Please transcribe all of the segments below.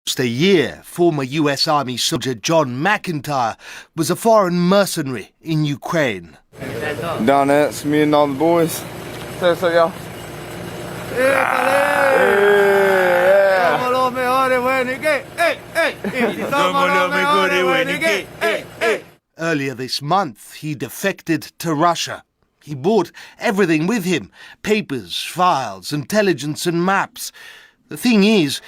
A year, former US Army soldier John Макинтайър was a foreign mercenary in Ukraine. Donetsk, me and all the boys. Say what's up, y'all. Earlier this month, he defected to Russia. He brought everything with him: papers, files, intelligence and maps. The thing is,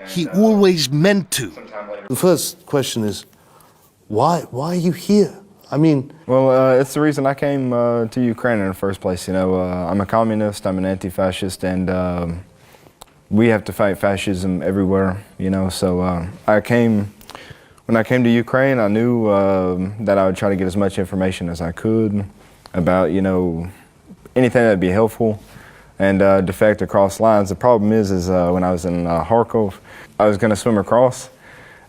he always meant to. The first question is, why are you here? I mean... Well, it's the reason I came to Ukraine in the first place. You know, I'm a communist, I'm an anti-fascist, and we have to fight fascism everywhere, you know. So when I came to Ukraine, I knew that I would try to get as much information as I could about, you know, anything that would be helpful, and defect across lines. The problem is when I was in Kharkov, I was going to swim across,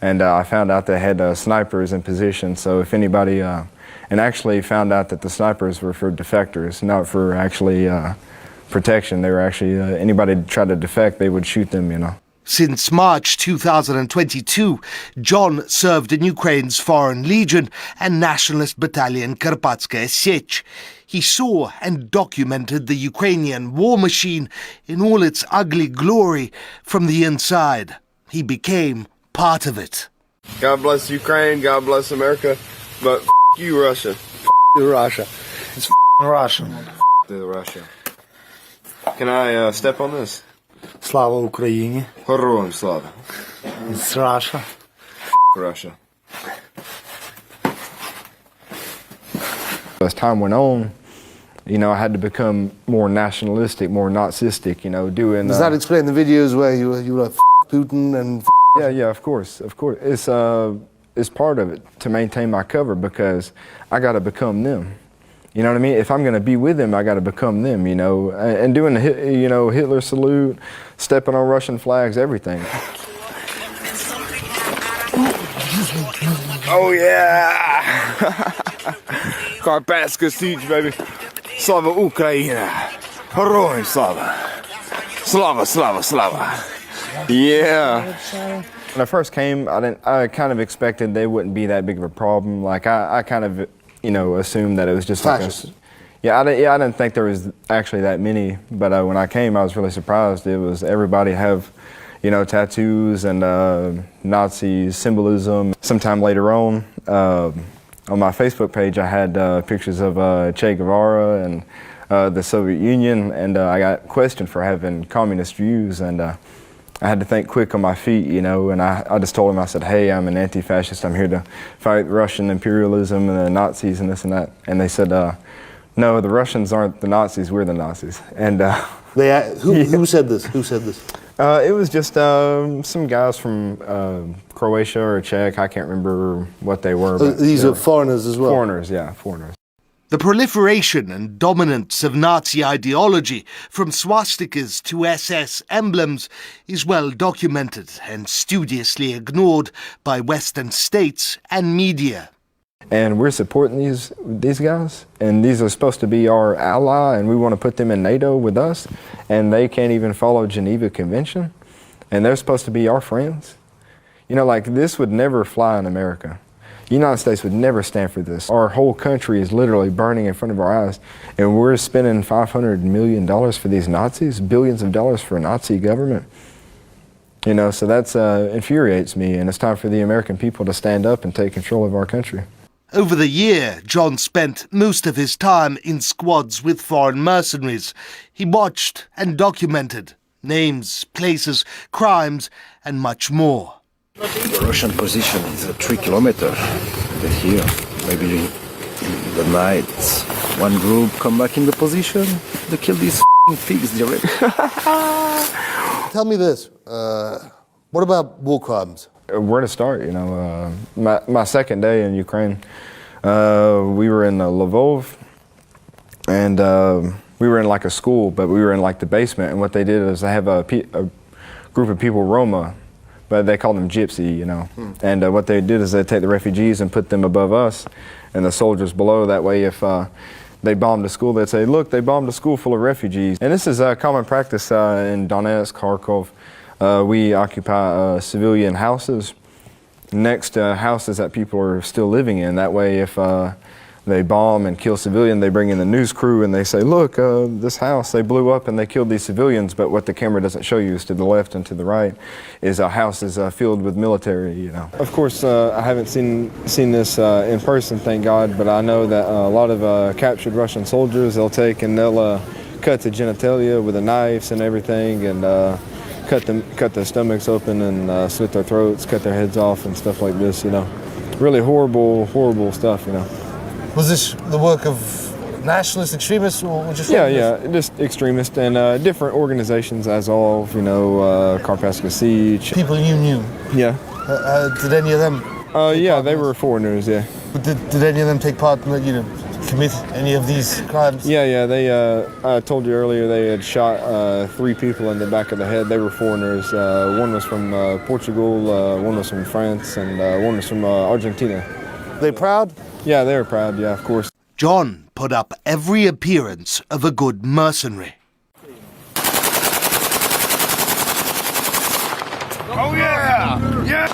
and I found out they had snipers in position. So if anybody, and actually found out that the snipers were for defectors, not for actually protection. They were actually, anybody that tried to defect, they would shoot them, you know. Since March 2022, John served in Ukraine's Foreign Legion and Nationalist Battalion Karpatskaya Sech. He saw and documented the Ukrainian war machine in all its ugly glory from the inside. He became part of it. God bless Ukraine, God bless America, but you, Russia. You, Russia. It's Russian. Russia. Can I step on this? Slava Ukraini. Heroям slava. It's Russia. Russia. As time went on, you know, I had to become more nationalistic, more Nazistic, you know, doing... Does that explain the videos where you were like Putin and... Yeah, of course. It's part of it to maintain my cover, because I got to become them. You know what I mean? If I'm going to be with them, I got to become them, you know, and doing the, you know, Hitler salute, stepping on Russian flags, everything. Oh yeah! Karpatska siege, baby. Slava Ukraina. Heroям slava. Slava, slava, slava. Yeah. When I first came, I kind of expected they wouldn't be that big of a problem. Like I kind of, you know, assumed that it was just like I didn't think there was actually that many. But when I came, I was really surprised. It was everybody have, you know, tattoos and Nazi symbolism. Sometime later on my Facebook page, I had pictures of Che Guevara and the Soviet Union, and I got questioned for having communist views, and I had to think quick on my feet, you know, and I just told him, I said, hey, I'm an anti-fascist. I'm here to fight Russian imperialism and the Nazis and this and that. And they said, no, the Russians aren't the Nazis, we're the Nazis. And who said this? Who said this? It was just some guys from Croatia or Czech. I can't remember what they were. But these are foreigners as well? Foreigners, yeah, foreigners. The proliferation and dominance of Nazi ideology, from swastikas to SS emblems, is well documented and studiously ignored by Western states and media. And we're supporting these guys, and these are supposed to be our ally, and we want to put them in NATO with us, and they can't even follow Geneva Convention, and they're supposed to be our friends. You know, like, this would never fly in America. The United States would never stand for this. Our whole country is literally burning in front of our eyes, and we're spending $500 million for these Nazis, billions of dollars for a Nazi government. You know, so that infuriates me, and it's time for the American people to stand up and take control of our country. Over the year, John spent most of his time in squads with foreign mercenaries. He watched and documented names, places, crimes, and much more. The Russian position is 3 kilometers here. Maybe in the night, one group come back in the position, they kill these pigs directly. Tell me this, what about war crimes? Where to start, you know. My second day in Ukraine, we were in Lvov, and we were in like a school, but we were in like the basement, and what they did is they have a group of people, Roma, but they call them gypsy, you know. And what they did is they take the refugees and put them above us and the soldiers below. That way, if they bombed a school, they'd say, look, they bombed a school full of refugees. And this is a common practice in Donetsk, Kharkov, We occupy civilian houses next to houses that people are still living in. That way, if they bomb and kill civilians, they bring in the news crew and they say, look, this house, they blew up and they killed these civilians. But what the camera doesn't show you is to the left and to the right is a house is filled with military, you know. Of course, I haven't seen this in person, thank God, but I know that a lot of captured Russian soldiers, they'll take and they'll cut the genitalia with the knives and everything, and cut their stomachs open and slit their throats, cut their heads off and stuff like this, you know. Really horrible, horrible stuff, you know. Was this the work of nationalist extremists or just... Yeah, just extremists and different organizations, Azov, you know, Carpatska Siege. People you knew? Yeah. Did any of them... yeah, they were foreigners, yeah. But did any of them take part in, you know, commit any of these crimes? Yeah, they, I told you earlier, they had shot 3 people in the back of the head. They were foreigners. One was from Portugal, one was from France, and one was from Argentina. They proud? Yeah, they were proud, yeah, of course. John put up every appearance of a good mercenary. Oh yeah! Yeah!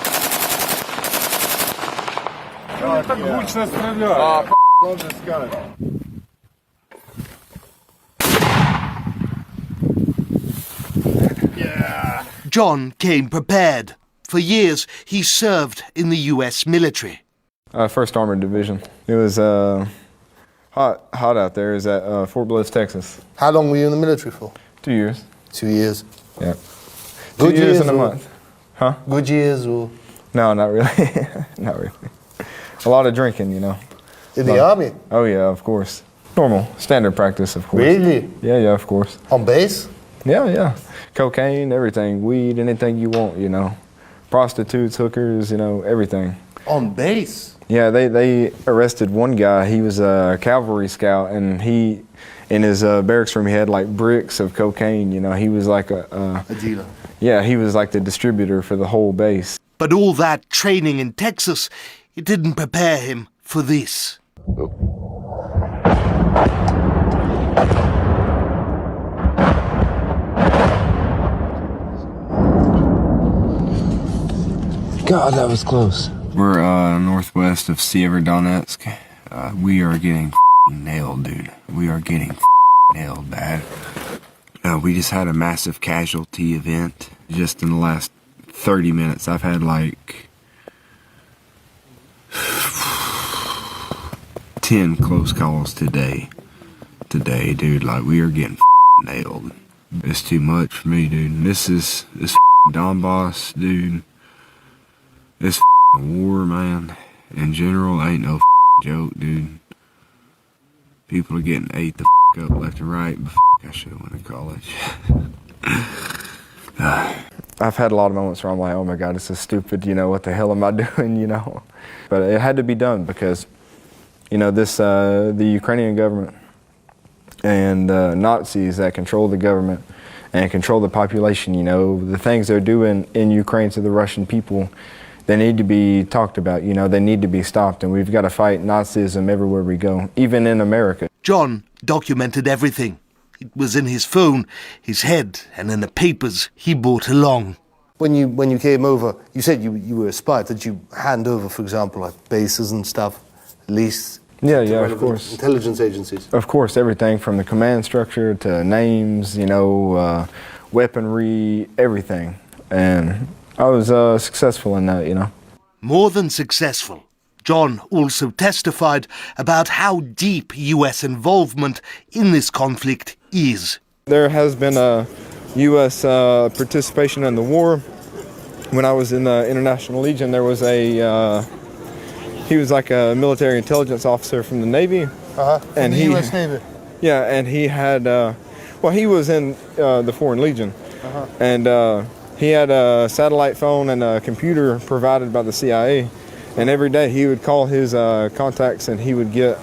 John came prepared. For years, he served in the US military. First Armored Division. It was hot out there. It was at Fort Bliss, Texas. How long were you in the military for? 2 years. 2 years. Yeah. Good 2 years and a or- month. Huh? Good years or... No, not really. Not really. A lot of drinking, you know. In the army? Oh yeah, of course. Normal, standard practice, of course. Really? Yeah, of course. On base? Yeah. Cocaine, everything, weed, anything you want, you know. Prostitutes, hookers, you know, everything. On base? Yeah, they arrested one guy. He was a cavalry scout, and he, in his barracks room, he had like bricks of cocaine. You know, he was like A dealer. Yeah, he was like the distributor for the whole base. But all that training in Texas, it didn't prepare him for this. God, that was close. We're northwest of Severodonetsk. We are getting nailed, dude. We are getting nailed bad. We just had a massive casualty event. Just in the last 30 minutes, I've had like 10 close calls today. Today, dude, like we are getting nailed. It's too much for me, dude. This Donbass, dude. This war, man, in general, ain't no joke, dude. People are getting ate the up left and right, but I should have went to college. I've had a lot of moments where I'm like, oh my God, this is stupid, you know, what the hell am I doing, you know? But it had to be done because, you know, the Ukrainian government and Nazis that control the government and control the population, you know, the things they're doing in Ukraine to the Russian people, they need to be talked about, you know, they need to be stopped, and we've got to fight Nazism everywhere we go, even in America. John documented everything. It was in his phone, his head, and in the papers he brought along. When you came over, you said you were a spy. Did you hand over, for example, like bases and stuff, at least? Yeah, to of relevant course. Intelligence agencies. Of course, everything from the command structure to names, you know, weaponry, everything. And I was successful in that, you know. More than successful. John also testified about how deep US involvement in this conflict is. There has been a U.S. participation in the war. When I was in the International Legion, there was he was like a military intelligence officer from the Navy. And the U.S. Navy. Yeah, and he had, he was in the Foreign Legion. And he had a satellite phone and a computer provided by the CIA. And every day he would call his contacts and he would get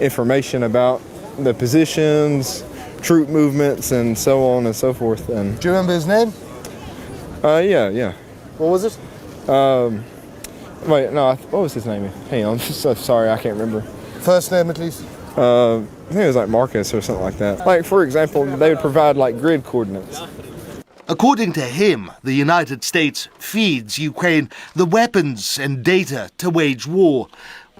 information about the positions, troop movements, and so on and so forth. And Do you remember his name? yeah. What was it? Wait, no, what was his name? Hang on, so sorry, I can't remember. First name at least? I think it was like Marcus or something like that. Like, for example, they would provide like grid coordinates. According to him, the United States feeds Ukraine the weapons and data to wage war.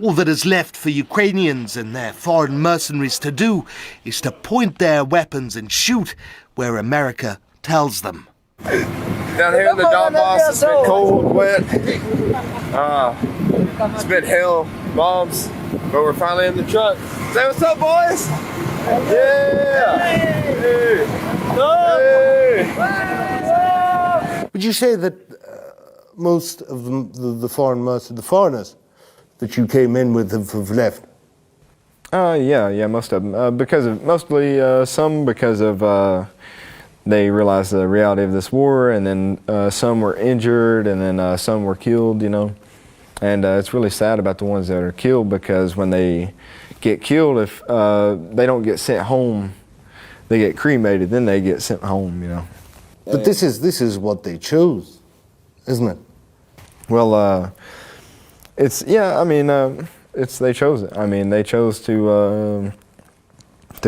All that is left for Ukrainians and their foreign mercenaries to do is to point their weapons and shoot where America tells them. Down here in the Donbass, it's been cold, wet. It's been hell, bombs, but we're finally in the truck. Say what's up, boys! Yeah! Hey! Hey! Would you say that most of the foreigners that you came in with have left? Yeah, most of them. Some because of they realized the reality of this war, and then some were injured, and then some were killed, you know. And it's really sad about the ones that are killed, because when they get killed, if they don't get sent home, they get cremated, then they get sent home, you know. But this is what they chose, isn't it? Well, they chose it. I mean, they chose to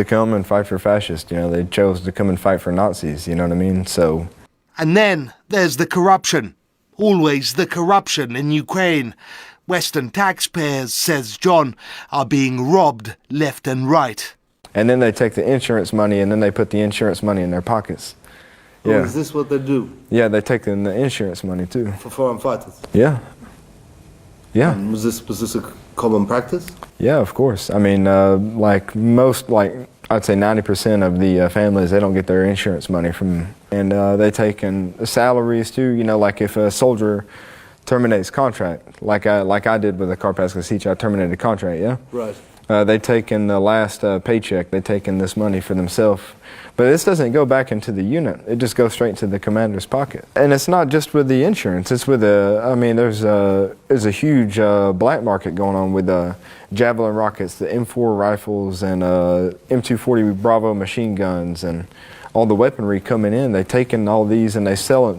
come and fight for fascists. You know, they chose to come and fight for Nazis. You know what I mean? So. And then there's the corruption. Always the corruption in Ukraine. Western taxpayers, says John, are being robbed left and right. And then they take the insurance money, and then they put the insurance money in their pockets. Yeah. Oh, is this what they do? Yeah, they take in the insurance money too. For foreign fighters? Yeah. Yeah. And was this a common practice? Yeah, of course. I mean, I'd say 90% of the families, they don't get their insurance money from, and they take in salaries too. You know, like if a soldier terminates contract, like I did with the Karpatska Sich, I terminated a contract. Yeah. Right. They take in the last paycheck. They take in this money for themselves. But this doesn't go back into the unit. It just goes straight to the commander's pocket. And it's not just with the insurance. It's with there's a huge black market going on with Javelin rockets, the M4 rifles, and M240 Bravo machine guns, and all the weaponry coming in. They take in all these and they sell it.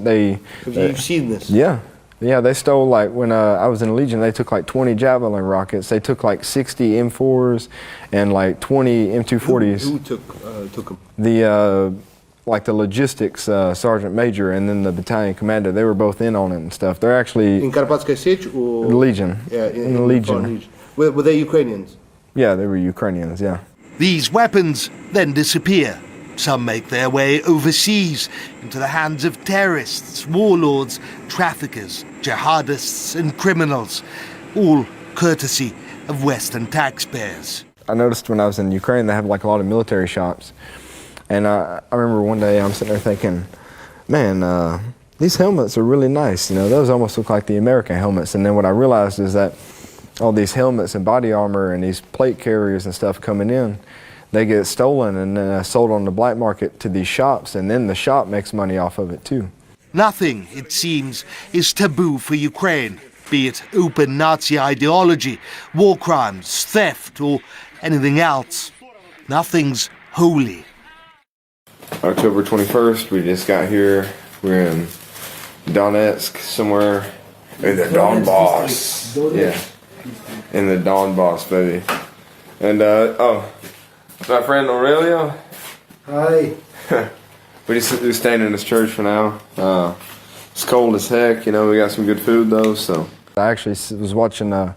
Have you seen this? Yeah. Yeah, they stole, like, when I was in the Legion, they took like 20 Javelin rockets. They took like 60 M4s and like 20 M240s. Who took them? The logistics sergeant major and then the battalion commander, they were both in on it and stuff. They're actually... In Karpatska Sich or...? Legion. Yeah, in the Legion. Were they Ukrainians? Yeah, they were Ukrainians, yeah. These weapons then disappear. Some make their way overseas into the hands of terrorists, warlords, traffickers, jihadists and criminals, all courtesy of Western taxpayers. I noticed when I was in Ukraine, they have like a lot of military shops. And I remember one day I'm sitting there thinking, man, these helmets are really nice. You know, those almost look like the American helmets. And then what I realized is that all these helmets and body armor and these plate carriers and stuff coming in, they get stolen and then sold on the black market to these shops, and then the shop makes money off of it too. Nothing, it seems, is taboo for Ukraine, be it open Nazi ideology, war crimes, theft, or anything else. Nothing's holy. October 21st, we just got here. We're in Donetsk, somewhere in the Donbass. Yeah, in the Donbass, baby. And, my friend Aurelio. Hi. We're staying in this church for now. It's cold as heck, you know, we got some good food though, so. I actually was watching a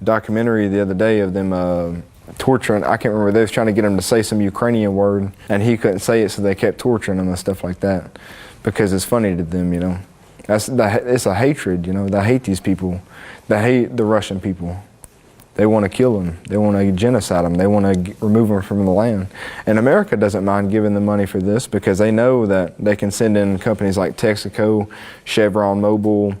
documentary the other day of them torturing, I can't remember, they was trying to get him to say some Ukrainian word, and he couldn't say it, so they kept torturing him and stuff like that, because it's funny to them, you know. It's a hatred, you know, they hate these people. They hate the Russian people. They want to kill them. They want to genocide them. They want to remove them from the land. And America doesn't mind giving them money for this, because they know that they can send in companies like Texaco, Chevron Mobil,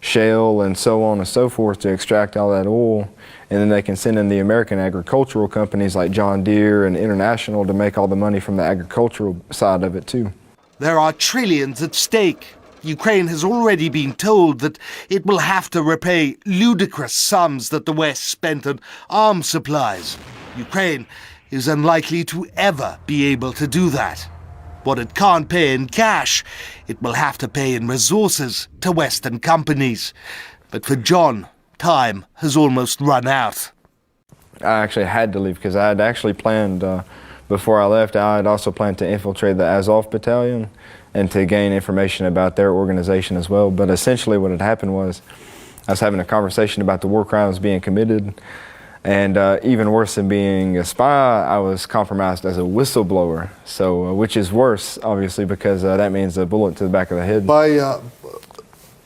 Shell, and so on and so forth to extract all that oil. And then they can send in the American agricultural companies like John Deere and International to make all the money from the agricultural side of it too. There are trillions at stake. Ukraine has already been told that it will have to repay ludicrous sums that the West spent on arms supplies. Ukraine is unlikely to ever be able to do that. What it can't pay in cash, it will have to pay in resources to Western companies. But for John, time has almost run out. I actually had to leave because I had actually planned before I left, I had also planned to infiltrate the Azov battalion and to gain information about their organization as well. But essentially what had happened was I was having a conversation about the war crimes being committed, and even worse than being a spy, I was compromised as a whistleblower, so which is worse, obviously, because that means a bullet to the back of the head.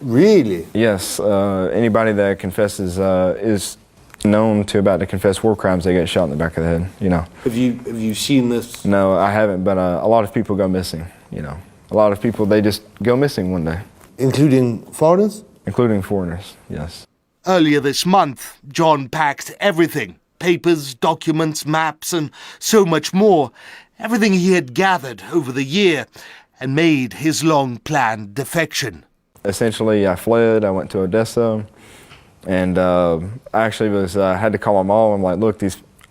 Really? Yes, anybody that confesses is known to about to confess war crimes, they get shot in the back of the head, you know. Have you seen this? No, I haven't, but a lot of people go missing, you know. A lot of people, they just go missing one day. Including foreigners? Including foreigners, yes. Earlier this month, John packed everything, papers, documents, maps, and so much more, everything he had gathered over the year, and made his long-planned defection. Essentially, I fled, I went to Odessa, and I actually had to call my mom. I'm like, look,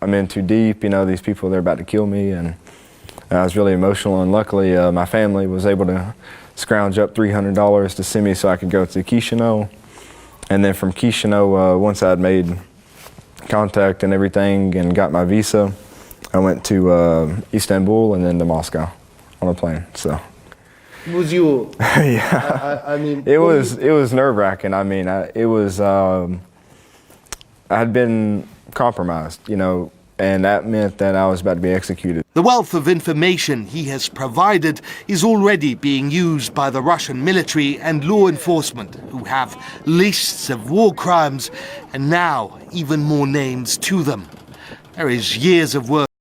I'm in too deep, you know, these people, they're about to kill me, and I was really emotional, and luckily my family was able to scrounge up $300 to send me so I could go to Chisinau. And then from Chisinau, once I had made contact and everything and got my visa, I went to Istanbul and then to Moscow on a plane. So Was you? yeah, I mean, it was nerve-wracking. I mean, I had been compromised, you know, and that meant that I was about to be executed. The wealth of information he has provided is already being used by the Russian military and law enforcement, who have lists of war crimes and now even more names to them. There is years of work